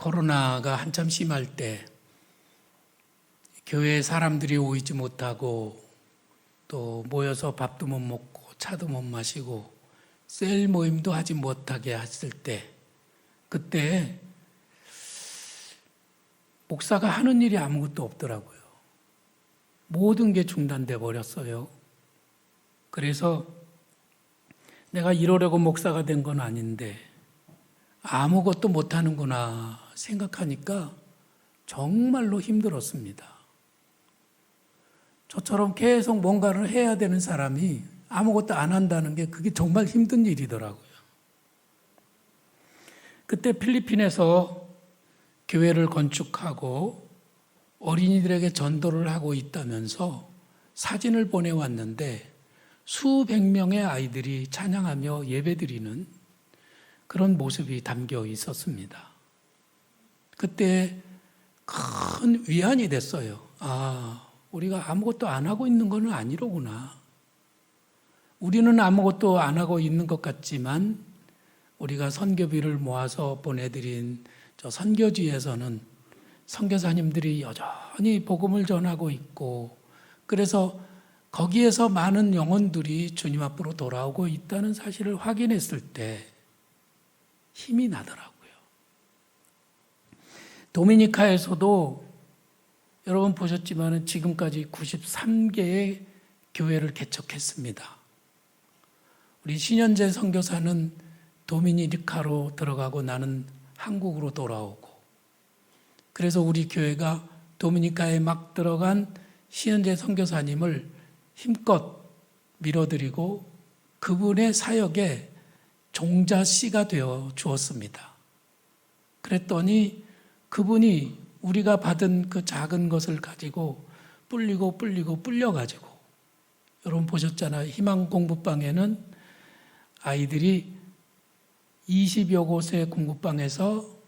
코로나가 한참 심할 때 교회에 사람들이 오이지 못하고 또 모여서 밥도 못 먹고 차도 못 마시고 셀 모임도 하지 못하게 했을 때, 그때 목사가 하는 일이 아무것도 없더라고요. 모든 게 중단돼 버렸어요. 그래서 내가 이러려고 목사가 된 건 아닌데 아무것도 못하는구나 생각하니까 정말로 힘들었습니다. 저처럼 계속 뭔가를 해야 되는 사람이 아무것도 안 한다는 게 그게 정말 힘든 일이더라고요. 그때 필리핀에서 교회를 건축하고 어린이들에게 전도를 하고 있다면서 사진을 보내왔는데 수백 명의 아이들이 찬양하며 예배드리는 그런 모습이 담겨 있었습니다. 그때 큰 위안이 됐어요. 우리가 아무것도 안 하고 있는 건 아니로구나. 우리는 아무것도 안 하고 있는 것 같지만 우리가 선교비를 모아서 보내드린 저 선교지에서는 선교사님들이 여전히 복음을 전하고 있고, 그래서 거기에서 많은 영혼들이 주님 앞으로 돌아오고 있다는 사실을 확인했을 때 힘이 나더라고요. 도미니카에서도 여러분 보셨지만 지금까지 93개의 교회를 개척했습니다. 우리 신현재 선교사는 도미니카로 들어가고 나는 한국으로 돌아오고, 그래서 우리 교회가 도미니카에 막 들어간 신현재 선교사님을 힘껏 밀어드리고 그분의 사역에 종자씨가 되어 주었습니다. 그랬더니 그분이 우리가 받은 그 작은 것을 가지고 불려가지고, 여러분 보셨잖아요. 희망 공부방에는 아이들이 20여 곳의 공부방에서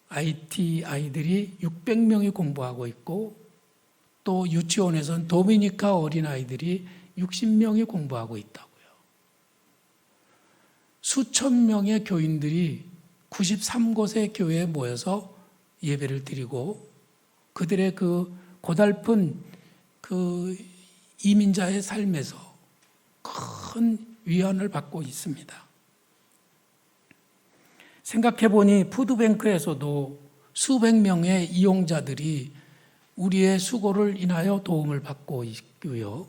IT 아이들이 600명이 공부하고 있고, 또 유치원에서는 도미니카 어린아이들이 60명이 공부하고 있다고요. 수천 명의 교인들이 93곳의 교회에 모여서 예배를 드리고 그들의 그 고달픈 그 이민자의 삶에서 큰 위안을 받고 있습니다. 생각해 보니 푸드뱅크에서도 수백 명의 이용자들이 우리의 수고를 인하여 도움을 받고 있고요.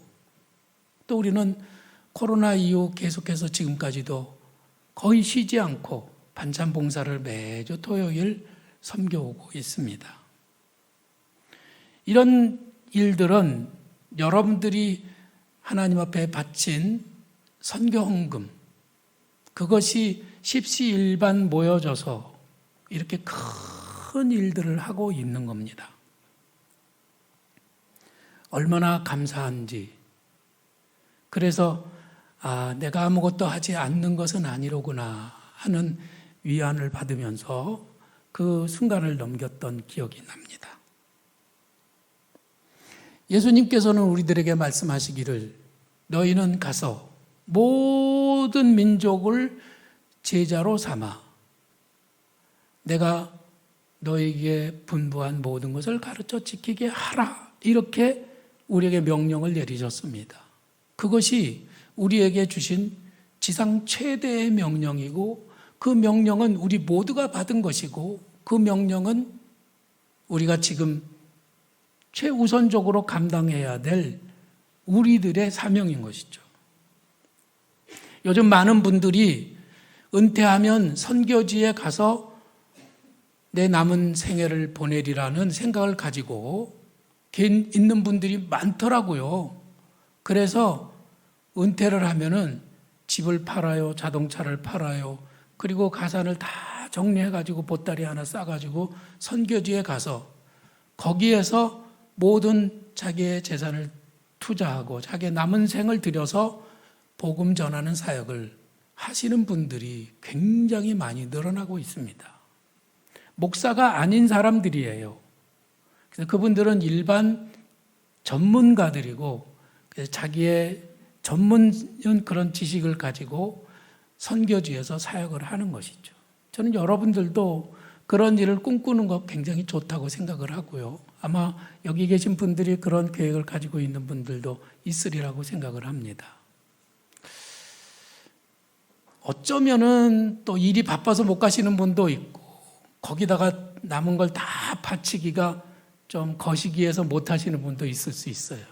또 우리는 코로나 이후 계속해서 지금까지도 거의 쉬지 않고 반찬 봉사를 매주 토요일 섬겨오고 있습니다. 이런 일들은 여러분들이 하나님 앞에 바친 선교 헌금, 그것이 십시일반 모여져서 이렇게 큰 일들을 하고 있는 겁니다. 얼마나 감사한지. 그래서 내가 아무것도 하지 않는 것은 아니로구나 하는 위안을 받으면서 그 순간을 넘겼던 기억이 납니다. 예수님께서는 우리들에게 말씀하시기를 너희는 가서 모든 민족을 제자로 삼아 내가 너에게 분부한 모든 것을 가르쳐 지키게 하라, 이렇게 우리에게 명령을 내리셨습니다. 그것이 우리에게 주신 지상 최대의 명령이고, 그 명령은 우리 모두가 받은 것이고, 그 명령은 우리가 지금 최우선적으로 감당해야 될 우리들의 사명인 것이죠. 요즘 많은 분들이 은퇴하면 선교지에 가서 내 남은 생애를 보내리라는 생각을 가지고 있는 분들이 많더라고요. 그래서 은퇴를 하면은 집을 팔아요, 자동차를 팔아요. 그리고 가산을 다 정리해가지고 보따리 하나 싸가지고 선교지에 가서 거기에서 모든 자기의 재산을 투자하고 자기의 남은 생을 들여서 복음 전하는 사역을 하시는 분들이 굉장히 많이 늘어나고 있습니다. 목사가 아닌 사람들이에요. 그래서 그분들은 일반 전문가들이고 자기의 전문 그런 지식을 가지고 선교지에서 사역을 하는 것이죠. 저는 여러분들도 그런 일을 꿈꾸는 거 굉장히 좋다고 생각을 하고요. 아마 여기 계신 분들이 그런 계획을 가지고 있는 분들도 있으리라고 생각을 합니다. 어쩌면은 또 일이 바빠서 못 가시는 분도 있고, 거기다가 남은 걸 다 바치기가 좀 거시기해서 못 하시는 분도 있을 수 있어요.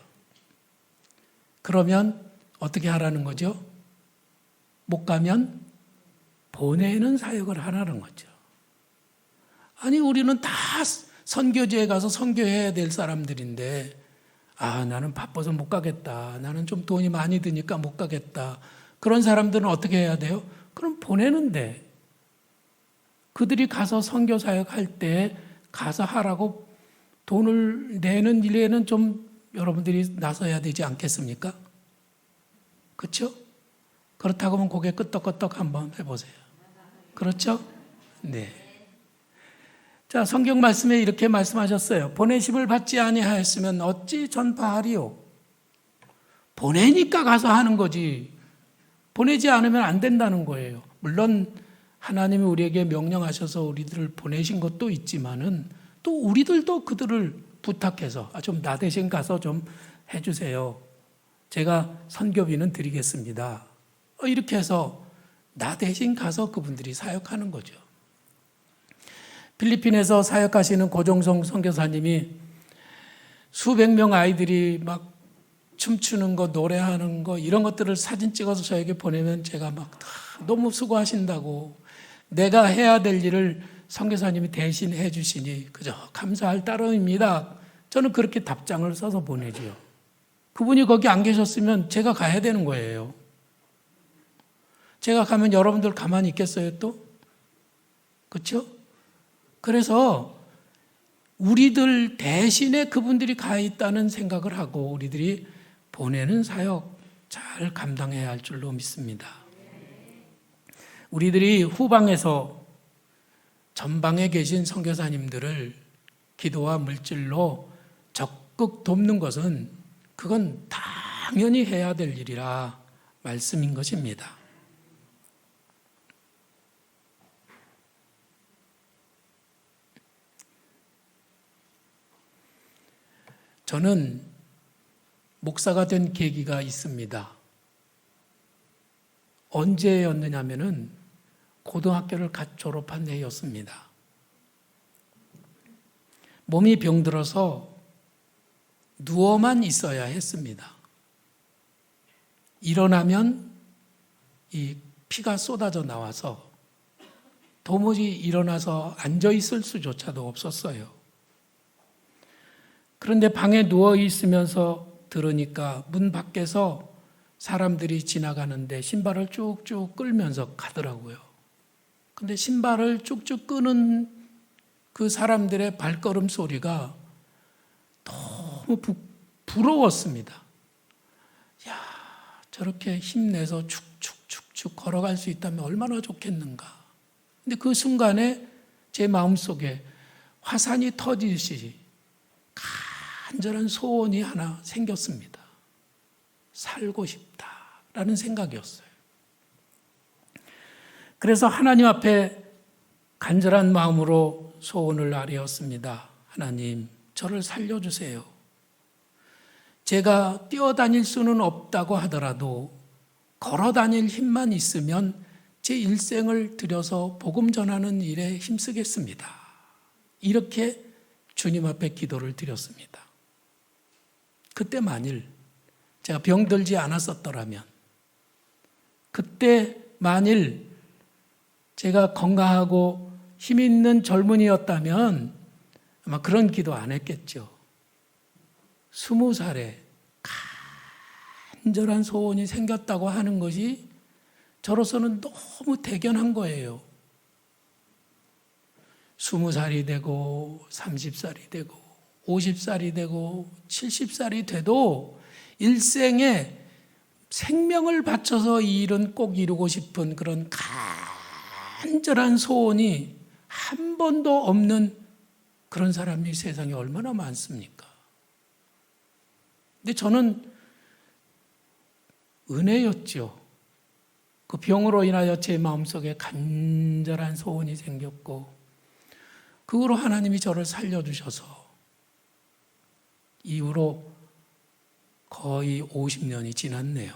그러면 어떻게 하라는 거죠? 못 가면 보내는 사역을 하라는 거죠. 아니, 우리는 다 선교지에 가서 선교해야 될 사람들인데, 나는 바빠서 못 가겠다. 나는 좀 돈이 많이 드니까 못 가겠다. 그런 사람들은 어떻게 해야 돼요? 그럼 보내는데, 그들이 가서 선교 사역할 때 가서 하라고 돈을 내는 일에는 좀 여러분들이 나서야 되지 않겠습니까? 그렇죠? 그렇다고 하면 고개 끄덕끄덕 한번 해보세요. 그렇죠? 네. 자, 성경 말씀에 이렇게 말씀하셨어요. 보내심을 받지 아니하였으면 어찌 전파하리요? 보내니까 가서 하는 거지. 보내지 않으면 안 된다는 거예요. 물론 하나님이 우리에게 명령하셔서 우리들을 보내신 것도 있지만은 또 우리들도 그들을 부탁해서 좀 나 대신 가서 좀 해주세요. 제가 선교비는 드리겠습니다. 이렇게 해서 나 대신 가서 그분들이 사역하는 거죠. 필리핀에서 사역하시는 고종성 선교사님이 수백 명 아이들이 막 춤추는 거, 노래하는 거 이런 것들을 사진 찍어서 저에게 보내면 제가 막 너무 수고하신다고, 내가 해야 될 일을 선교사님이 대신 해주시니 그저 감사할 따름입니다. 저는 그렇게 답장을 써서 보내지요. 그분이 거기 안 계셨으면 제가 가야 되는 거예요. 제가 가면 여러분들 가만히 있겠어요 또? 그렇죠? 그래서 우리들 대신에 그분들이 가 있다는 생각을 하고 우리들이 보내는 사역 잘 감당해야 할 줄로 믿습니다. 우리들이 후방에서 전방에 계신 선교사님들을 기도와 물질로 적극 돕는 것은 그건 당연히 해야 될 일이라 말씀인 것입니다. 저는 목사가 된 계기가 있습니다. 언제였느냐면은 고등학교를 갓 졸업한 해였습니다. 몸이 병들어서 누워만 있어야 했습니다. 일어나면 이 피가 쏟아져 나와서 도무지 일어나서 앉아 있을 수조차도 없었어요. 그런데 방에 누워 있으면서 들으니까 문 밖에서 사람들이 지나가는데 신발을 쭉쭉 끌면서 가더라고요. 근데 신발을 쭉쭉 끄는 그 사람들의 발걸음 소리가 너무 부러웠습니다. 야, 저렇게 힘내서 축축축축 걸어갈 수 있다면 얼마나 좋겠는가. 근데 그 순간에 제 마음속에 화산이 터지듯이 간절한 소원이 하나 생겼습니다. 살고 싶다라는 생각이었어요. 그래서 하나님 앞에 간절한 마음으로 소원을 아뢰었습니다. 하나님, 저를 살려주세요. 제가 뛰어다닐 수는 없다고 하더라도 걸어 다닐 힘만 있으면 제 일생을 들여서 복음 전하는 일에 힘쓰겠습니다. 이렇게 주님 앞에 기도를 드렸습니다. 그때 만일 제가 병들지 않았었더라면, 그때 만일 제가 건강하고 힘 있는 젊은이였다면 아마 그런 기도 안 했겠죠. 20살에 간절한 소원이 생겼다고 하는 것이 저로서는 너무 대견한 거예요. 20살이 되고 30살이 되고 50살이 되고 70살이 돼도 일생에 생명을 바쳐서 이 일은 꼭 이루고 싶은 그런 간절한 소원이 한 번도 없는 그런 사람이 세상에 얼마나 많습니까? 근데 저는 은혜였죠. 그 병으로 인하여 제 마음속에 간절한 소원이 생겼고 그 후로 하나님이 저를 살려주셔서 이후로 거의 50년이 지났네요.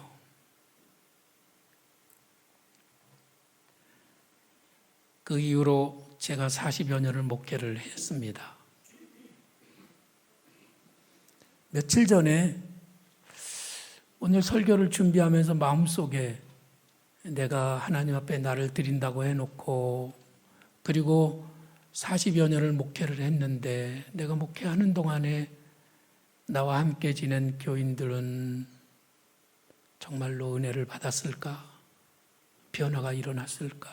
그 이후로 제가 40여 년을 목회를 했습니다. 며칠 전에 오늘 설교를 준비하면서 마음속에 내가 하나님 앞에 나를 드린다고 해놓고 그리고 40여 년을 목회를 했는데 내가 목회하는 동안에 나와 함께 지낸 교인들은 정말로 은혜를 받았을까? 변화가 일어났을까?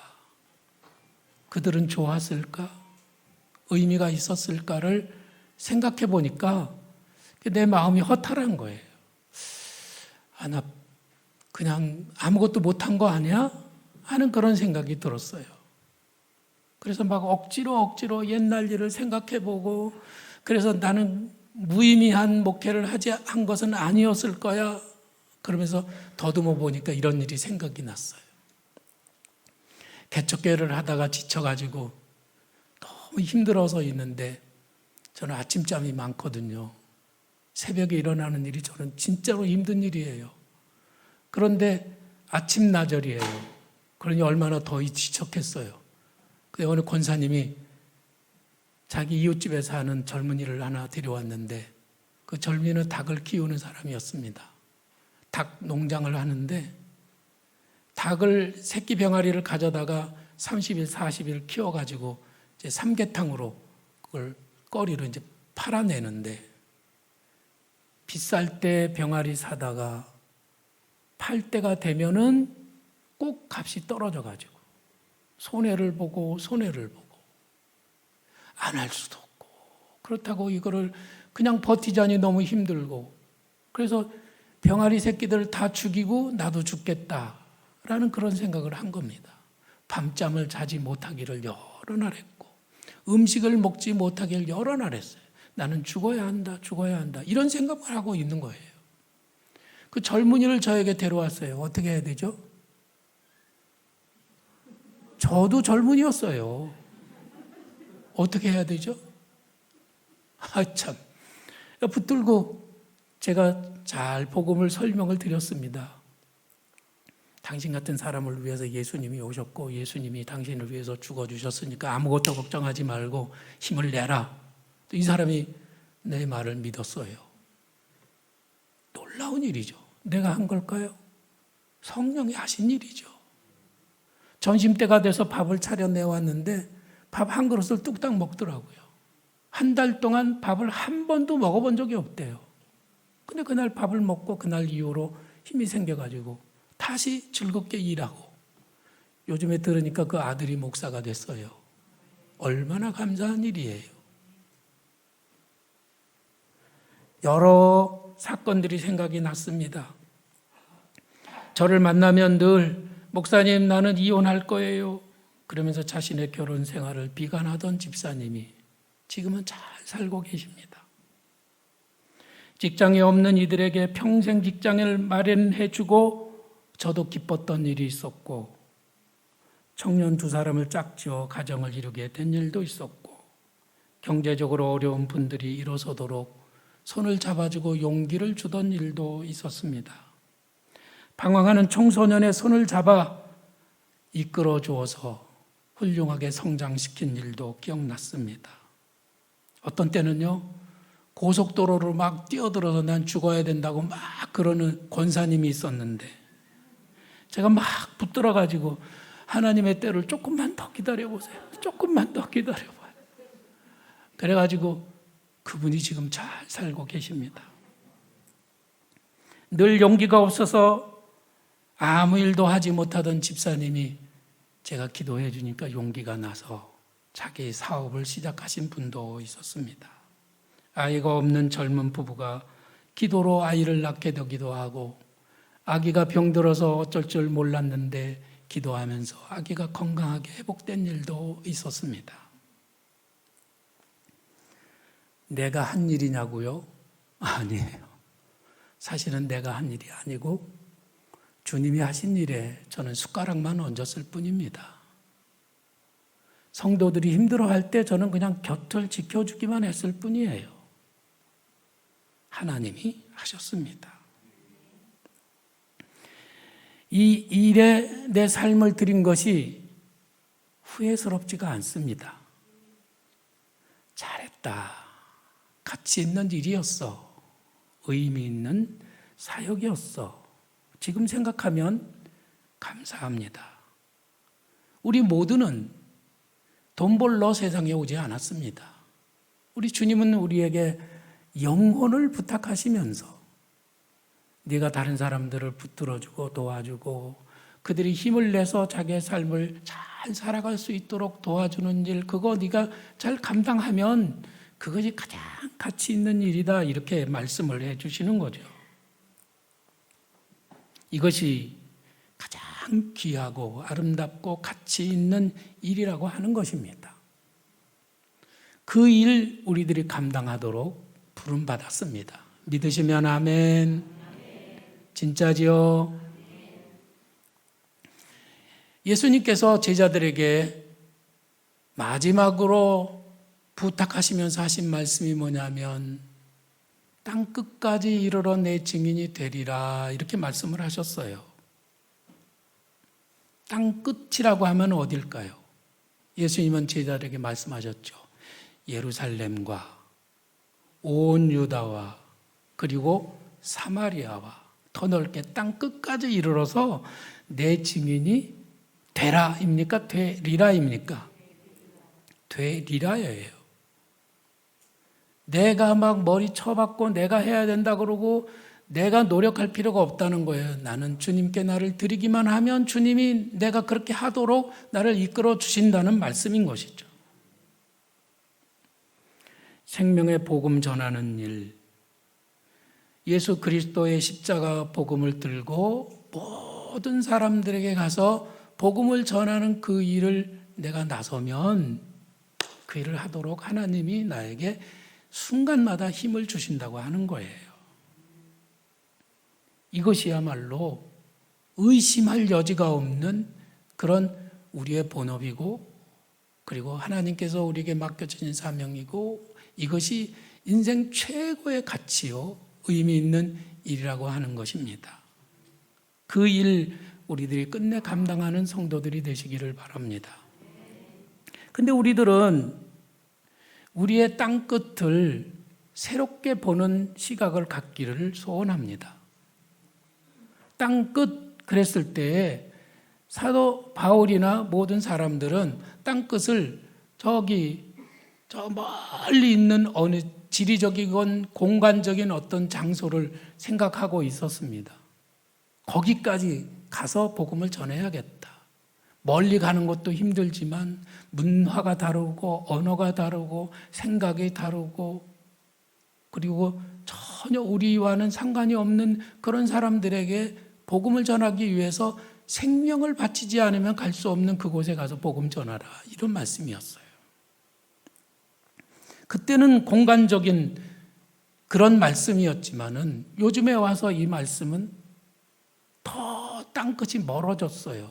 그들은 좋았을까? 의미가 있었을까를 생각해 보니까 내 마음이 허탈한 거예요. 나 그냥 아무것도 못한 거 아니야? 하는 그런 생각이 들었어요. 그래서 막 억지로 옛날 일을 생각해 보고 그래서 나는 무의미한 목회를 한 것은 아니었을 거야. 그러면서 더듬어 보니까 이런 일이 생각이 났어요. 개척교회를 하다가 지쳐가지고 너무 힘들어서 있는데 저는 아침잠이 많거든요. 새벽에 일어나는 일이 저는 진짜로 힘든 일이에요. 그런데 아침 나절이에요. 그러니 얼마나 더 지쳤겠어요. 근데 어느 권사님이 자기 이웃집에 사는 젊은이를 하나 데려왔는데 그 젊은이는 닭을 키우는 사람이었습니다. 닭 농장을 하는데 닭을 새끼 병아리를 가져다가 30일, 40일 키워가지고 이제 삼계탕으로 그걸 거리로 이제 팔아내는데 비쌀 때 병아리 사다가 팔 때가 되면은 꼭 값이 떨어져가지고 손해를 보고 안 할 수도 없고 그렇다고 이거를 그냥 버티자니 너무 힘들고 그래서 병아리 새끼들 다 죽이고 나도 죽겠다라는 그런 생각을 한 겁니다. 밤잠을 자지 못하기를 여러 날 했고 음식을 먹지 못하기를 여러 날 했어요. 나는 죽어야 한다 이런 생각을 하고 있는 거예요. 그 젊은이를 저에게 데려왔어요. 어떻게 해야 되죠? 저도 젊은이였어요. 어떻게 해야 되죠? 참. 붙들고 제가 잘 복음을 설명을 드렸습니다. 당신 같은 사람을 위해서 예수님이 오셨고 예수님이 당신을 위해서 죽어주셨으니까 아무것도 걱정하지 말고 힘을 내라. 또 이 사람이 내 말을 믿었어요. 놀라운 일이죠. 내가 한 걸까요? 성령이 하신 일이죠. 점심때가 돼서 밥을 차려내왔는데 밥 한 그릇을 뚝딱 먹더라고요. 한 달 동안 밥을 한 번도 먹어본 적이 없대요. 근데 그날 밥을 먹고 그날 이후로 힘이 생겨가지고 다시 즐겁게 일하고 요즘에 들으니까 그 아들이 목사가 됐어요. 얼마나 감사한 일이에요. 여러 사건들이 생각이 났습니다. 저를 만나면 늘 목사님 나는 이혼할 거예요. 그러면서 자신의 결혼 생활을 비관하던 집사님이 지금은 잘 살고 계십니다. 직장이 없는 이들에게 평생 직장을 마련해주고 저도 기뻤던 일이 있었고 청년 2사람을 짝지어 가정을 이루게 된 일도 있었고 경제적으로 어려운 분들이 일어서도록 손을 잡아주고 용기를 주던 일도 있었습니다. 방황하는 청소년의 손을 잡아 이끌어 주어서 훌륭하게 성장시킨 일도 기억났습니다. 어떤 때는요, 고속도로로 막 뛰어들어서 난 죽어야 된다고 막 그러는 권사님이 있었는데 제가 막 붙들어가지고 하나님의 때를 조금만 더 기다려보세요. 조금만 더 기다려봐요. 그래가지고 그분이 지금 잘 살고 계십니다. 늘 용기가 없어서 아무 일도 하지 못하던 집사님이 제가 기도해 주니까 용기가 나서 자기 사업을 시작하신 분도 있었습니다. 아이가 없는 젊은 부부가 기도로 아이를 낳게 되기도 하고 아기가 병들어서 어쩔 줄 몰랐는데 기도하면서 아기가 건강하게 회복된 일도 있었습니다. 내가 한 일이냐고요? 아니에요. 사실은 내가 한 일이 아니고 주님이 하신 일에 저는 숟가락만 얹었을 뿐입니다. 성도들이 힘들어할 때 저는 그냥 곁을 지켜주기만 했을 뿐이에요. 하나님이 하셨습니다. 이 일에 내 삶을 드린 것이 후회스럽지가 않습니다. 잘했다. 가치 있는 일이었어. 의미 있는 사역이었어. 지금 생각하면 감사합니다. 우리 모두는 돈 벌러 세상에 오지 않았습니다. 우리 주님은 우리에게 영혼을 부탁하시면서 네가 다른 사람들을 붙들어주고 도와주고 그들이 힘을 내서 자기의 삶을 잘 살아갈 수 있도록 도와주는 일, 그거 네가 잘 감당하면 그것이 가장 가치 있는 일이다, 이렇게 말씀을 해주시는 거죠. 이것이 가장 귀하고 아름답고 가치 있는 일이라고 하는 것입니다. 그 일 우리들이 감당하도록 부름받았습니다. 믿으시면 아멘. 진짜지요? 예수님께서 제자들에게 마지막으로 부탁하시면서 하신 말씀이 뭐냐면 땅 끝까지 이르러 내 증인이 되리라, 이렇게 말씀을 하셨어요. 땅 끝이라고 하면 어딜까요? 예수님은 제자들에게 말씀하셨죠. 예루살렘과 온 유다와 그리고 사마리아와 더 넓게 땅 끝까지 이르러서 내 증인이 되라입니까? 되리라입니까? 되리라예요. 내가 막 머리 쳐박고 내가 해야 된다 그러고 내가 노력할 필요가 없다는 거예요. 나는 주님께 나를 드리기만 하면 주님이 내가 그렇게 하도록 나를 이끌어 주신다는 말씀인 것이죠. 생명의 복음 전하는 일, 예수 그리스도의 십자가 복음을 들고 모든 사람들에게 가서 복음을 전하는 그 일을 내가 나서면 그 일을 하도록 하나님이 나에게 순간마다 힘을 주신다고 하는 거예요. 이것이야말로 의심할 여지가 없는 그런 우리의 본업이고, 그리고 하나님께서 우리에게 맡겨주신 사명이고, 이것이 인생 최고의 가치요 의미 있는 일이라고 하는 것입니다. 그 일 우리들이 끝내 감당하는 성도들이 되시기를 바랍니다. 근데 우리들은 우리의 땅끝을 새롭게 보는 시각을 갖기를 소원합니다. 땅끝 그랬을 때 사도 바울이나 모든 사람들은 땅끝을 저 멀리 있는 어느 지리적이건 공간적인 어떤 장소를 생각하고 있었습니다. 거기까지 가서 복음을 전해야겠다. 멀리 가는 것도 힘들지만 문화가 다르고 언어가 다르고 생각이 다르고 그리고 전혀 우리와는 상관이 없는 그런 사람들에게 복음을 전하기 위해서 생명을 바치지 않으면 갈 수 없는 그곳에 가서 복음 전하라, 이런 말씀이었어요. 그때는 공간적인 그런 말씀이었지만은 요즘에 와서 이 말씀은 더 땅끝이 멀어졌어요.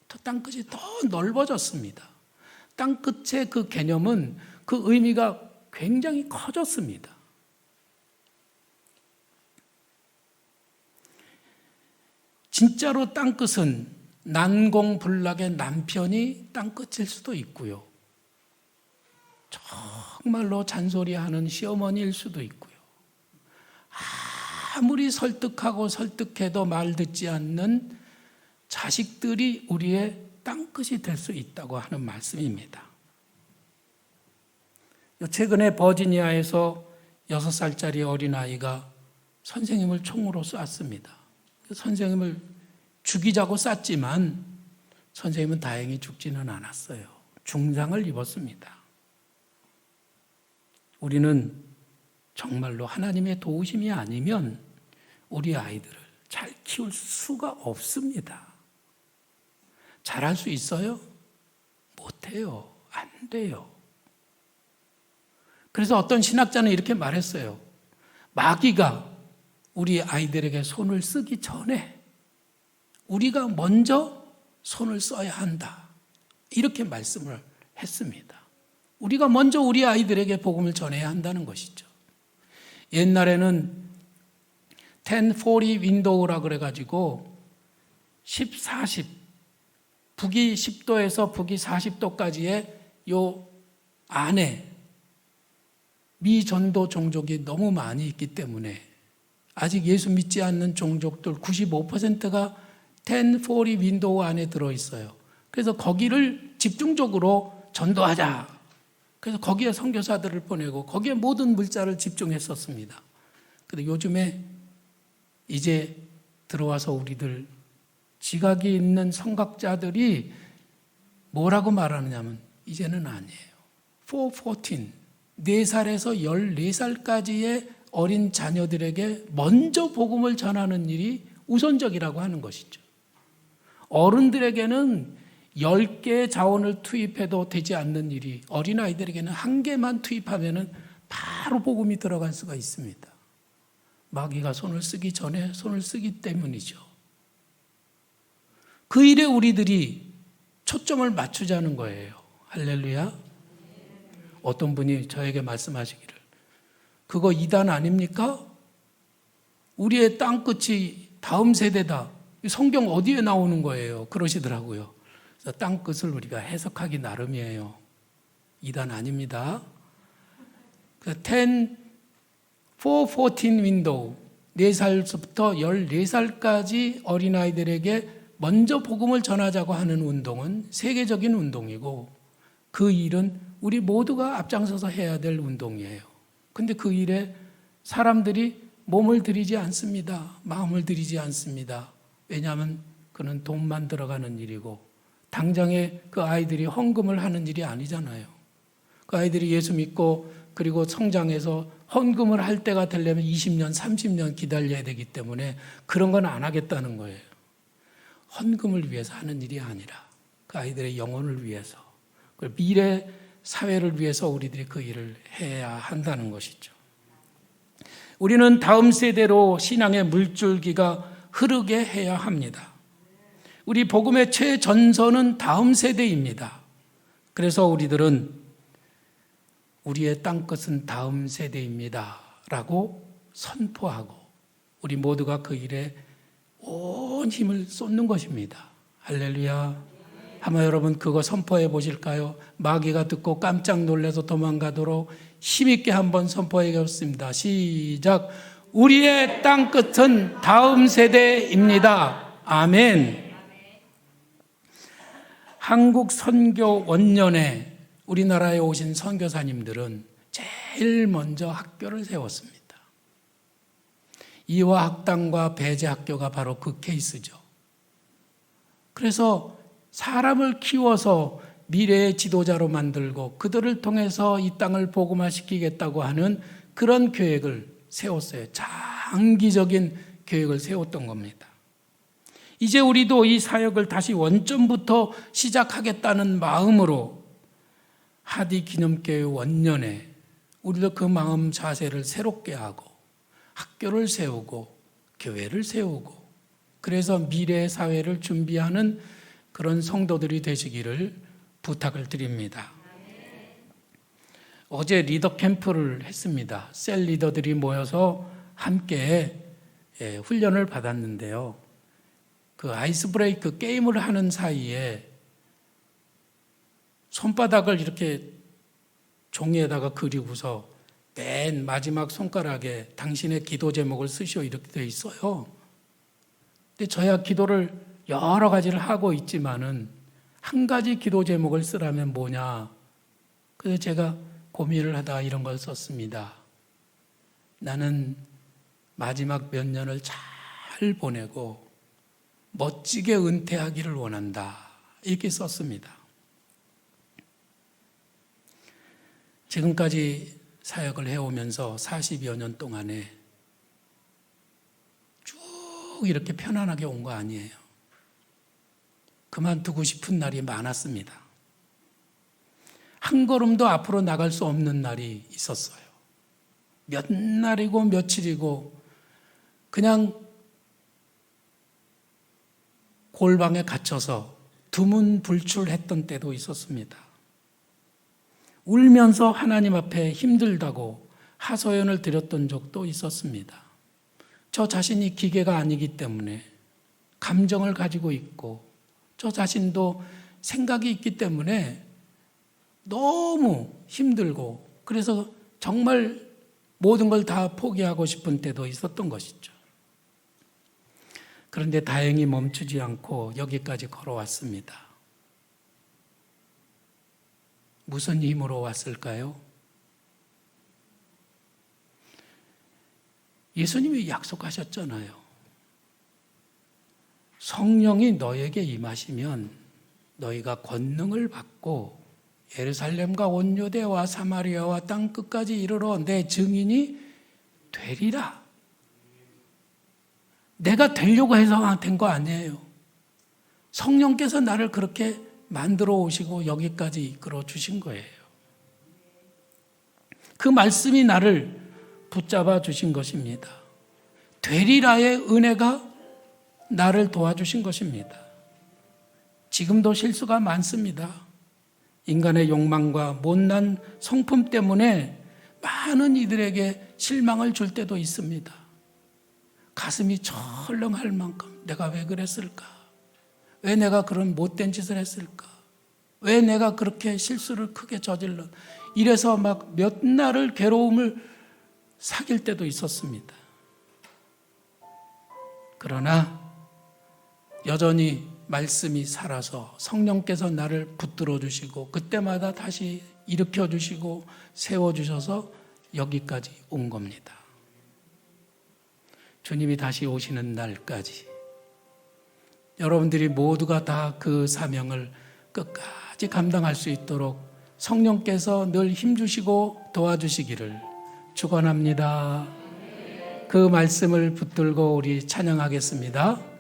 더 땅끝이 더 넓어졌습니다. 땅끝의 그 개념은, 그 의미가 굉장히 커졌습니다. 진짜로 땅끝은 난공불락의 남편이 땅끝일 수도 있고요. 정말로 잔소리하는 시어머니일 수도 있고요. 아무리 설득하고 설득해도 말 듣지 않는 자식들이 우리의 땅끝이 될 수 있다고 하는 말씀입니다. 최근에 버지니아에서 6살짜리 어린아이가 선생님을 총으로 쐈습니다. 선생님을 죽이자고 쐈지만 선생님은 다행히 죽지는 않았어요. 중상을 입었습니다. 우리는 정말로 하나님의 도우심이 아니면 우리 아이들을 잘 키울 수가 없습니다. 잘할 수 있어요? 못해요. 안 돼요. 그래서 어떤 신학자는 이렇게 말했어요. 마귀가 우리 아이들에게 손을 쓰기 전에 우리가 먼저 손을 써야 한다, 이렇게 말씀을 했습니다. 우리가 먼저 우리 아이들에게 복음을 전해야 한다는 것이죠. 옛날에는 1040 윈도우라 그래가지고 10, 40, 북위 10도에서 북위 40도까지의 요 안에 미전도 종족이 너무 많이 있기 때문에 아직 예수 믿지 않는 종족들 95%가 1040 윈도우 안에 들어있어요. 그래서 거기를 집중적으로 전도하자. 그래서 거기에 선교사들을 보내고 거기에 모든 물자를 집중했었습니다. 그런데 요즘에 이제 들어와서 우리들 지각이 있는 선각자들이 뭐라고 말하느냐면 이제는 아니에요. 414, 4살에서 14살까지의 어린 자녀들에게 먼저 복음을 전하는 일이 우선적이라고 하는 것이죠. 어른들에게는 10개의 자원을 투입해도 되지 않는 일이 어린아이들에게는 1개만 투입하면 바로 복음이 들어갈 수가 있습니다. 마귀가 손을 쓰기 전에 손을 쓰기 때문이죠. 그 일에 우리들이 초점을 맞추자는 거예요. 할렐루야. 어떤 분이 저에게 말씀하시기를 그거 이단 아닙니까? 우리의 땅끝이 다음 세대다. 성경 어디에 나오는 거예요? 그러시더라고요. 그래서 땅끝을 우리가 해석하기 나름이에요. 이단 아닙니다. 414 윈도우 4살부터 14살까지 어린아이들에게 먼저 복음을 전하자고 하는 운동은 세계적인 운동이고 그 일은 우리 모두가 앞장서서 해야 될 운동이에요. 근데 그 일에 사람들이 몸을 들이지 않습니다. 마음을 들이지 않습니다. 왜냐하면 그는 돈만 들어가는 일이고 당장에 그 아이들이 헌금을 하는 일이 아니잖아요. 그 아이들이 예수 믿고 그리고 성장해서 헌금을 할 때가 되려면 20년, 30년 기다려야 되기 때문에 그런 건 안 하겠다는 거예요. 헌금을 위해서 하는 일이 아니라 그 아이들의 영혼을 위해서 미래 사회를 위해서 우리들이 그 일을 해야 한다는 것이죠. 우리는 다음 세대로 신앙의 물줄기가 흐르게 해야 합니다. 우리 복음의 최전선은 다음 세대입니다. 그래서 우리들은 우리의 땅끝은 다음 세대입니다 라고 선포하고 우리 모두가 그 일에 온 힘을 쏟는 것입니다. 할렐루야. 한번 여러분 그거 선포해 보실까요? 마귀가 듣고 깜짝 놀라서 도망가도록 힘있게 한번 선포해 보겠습니다. 시작. 우리의 땅끝은 다음 세대입니다. 아멘. 한국 선교 원년에 우리나라에 오신 선교사님들은 제일 먼저 학교를 세웠습니다. 이화학당과 배제학교가 바로 그 케이스죠. 그래서 사람을 키워서 미래의 지도자로 만들고 그들을 통해서 이 땅을 복음화시키겠다고 하는 그런 계획을 세웠어요. 장기적인 계획을 세웠던 겁니다. 이제 우리도 이 사역을 다시 원점부터 시작하겠다는 마음으로 하디 기념교회 원년에 우리도 그 마음 자세를 새롭게 하고 학교를 세우고 교회를 세우고 그래서 미래의 사회를 준비하는 그런 성도들이 되시기를 부탁을 드립니다. 어제 리더 캠프를 했습니다. 셀 리더들이 모여서 함께 훈련을 받았는데요. 그 아이스 브레이크 게임을 하는 사이에 손바닥을 이렇게 종이에다가 그리고서 맨 마지막 손가락에 당신의 기도 제목을 쓰시오 이렇게 되어 있어요. 근데 저야 기도를 여러 가지를 하고 있지만은 한 가지 기도 제목을 쓰라면 뭐냐. 그래서 제가 고민을 하다가 이런 걸 썼습니다. 나는 마지막 몇 년을 잘 보내고 멋지게 은퇴하기를 원한다. 이렇게 썼습니다. 지금까지 사역을 해오면서 40여 년 동안에 쭉 이렇게 편안하게 온 거 아니에요. 그만두고 싶은 날이 많았습니다. 한 걸음도 앞으로 나갈 수 없는 날이 있었어요. 몇 날이고 며칠이고 그냥 골방에 갇혀서 두문불출했던 때도 있었습니다. 울면서 하나님 앞에 힘들다고 하소연을 드렸던 적도 있었습니다. 저 자신이 기계가 아니기 때문에 감정을 가지고 있고 저 자신도 생각이 있기 때문에 너무 힘들고 그래서 정말 모든 걸 다 포기하고 싶은 때도 있었던 것이죠. 그런데 다행히 멈추지 않고 여기까지 걸어왔습니다. 무슨 힘으로 왔을까요? 예수님이 약속하셨잖아요. 성령이 너에게 임하시면 너희가 권능을 받고 예루살렘과 온 유대와 사마리아와 땅 끝까지 이르러 내 증인이 되리라. 내가 되려고 해서 된 거 아니에요. 성령께서 나를 그렇게 만들어 오시고 여기까지 이끌어 주신 거예요. 그 말씀이 나를 붙잡아 주신 것입니다. 되리라의 은혜가 나를 도와주신 것입니다. 지금도 실수가 많습니다. 인간의 욕망과 못난 성품 때문에 많은 이들에게 실망을 줄 때도 있습니다. 가슴이 철렁할 만큼 내가 왜 그랬을까? 왜 내가 그런 못된 짓을 했을까? 왜 내가 그렇게 실수를 크게 저질러? 이래서 막 몇 날을 괴로움을 사귈 때도 있었습니다. 그러나 여전히 말씀이 살아서 성령께서 나를 붙들어 주시고 그때마다 다시 일으켜 주시고 세워 주셔서 여기까지 온 겁니다. 주님이 다시 오시는 날까지 여러분들이 모두가 다 그 사명을 끝까지 감당할 수 있도록 성령께서 늘 힘주시고 도와주시기를 축원합니다. 그 말씀을 붙들고 우리 찬양하겠습니다.